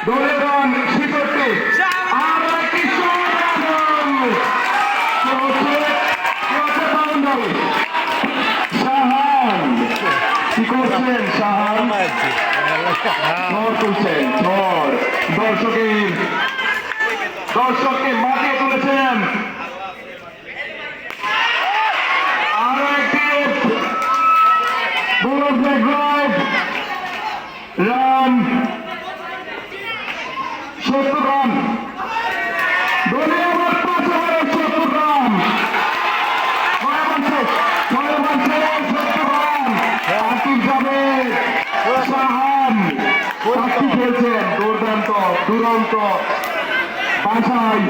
দলীয় রান ৬৬ আর একটি শাহান কি করছেন শাহান ঝড় তুলছেন ঝড় দর্শককে মাটিয়ে তুলেছেন আরো একটি রান ৭০ রান দলীয় ৭০ রান দুর্দান্ত দুরন্ত ভাষায়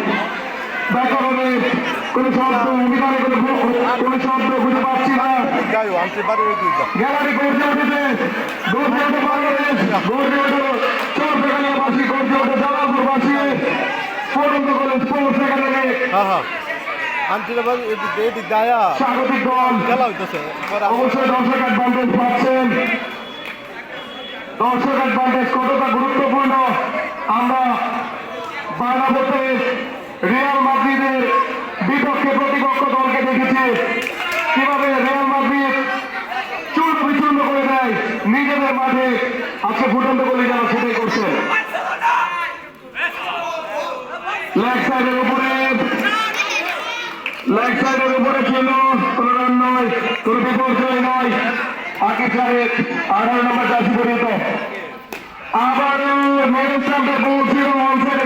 ব্যাকরণের কোন শব্দ অভিধানে কোন শব্দ খুঁজে পাচ্ছি না গ্যালারি গর্জে উঠেছে গর্জে উঠে বাংলাদেশ গর্জে উঠে চট্টগ্রামবাসী গর্জে উঠে জালালপুরবাসী পরন্ত কলেজ স্পোর্টস একাডেমি স্বাগতিক দল অবশ্যই দর্শক অ্যাডভান্টেজ পাচ্ছেন দর্শক অ্যাডভান্টেজ কতটা গুরুত্বপূর্ণ আমরা বাংলাদেশে রিয়াল মাদ্রিদের বিপক্ষে প্রতিপক্ষ দলকে দেখেছি কিভাবে রিয়াল মাদ্রিদ চূর্ণ বিচূর্ণ করে দেয় নিজেদের মাঠে আজকে ফুটন্ত বলে যারা সেটাই করছেন লেগ সাইডের উপরে ছিল কোন রান নয় কোন বিপর্যয় নয় আগে 18 নম্বর জার্সি পরিণত আবারও মেরুস্টাম্পে পৌঁছিল অঞ্চলে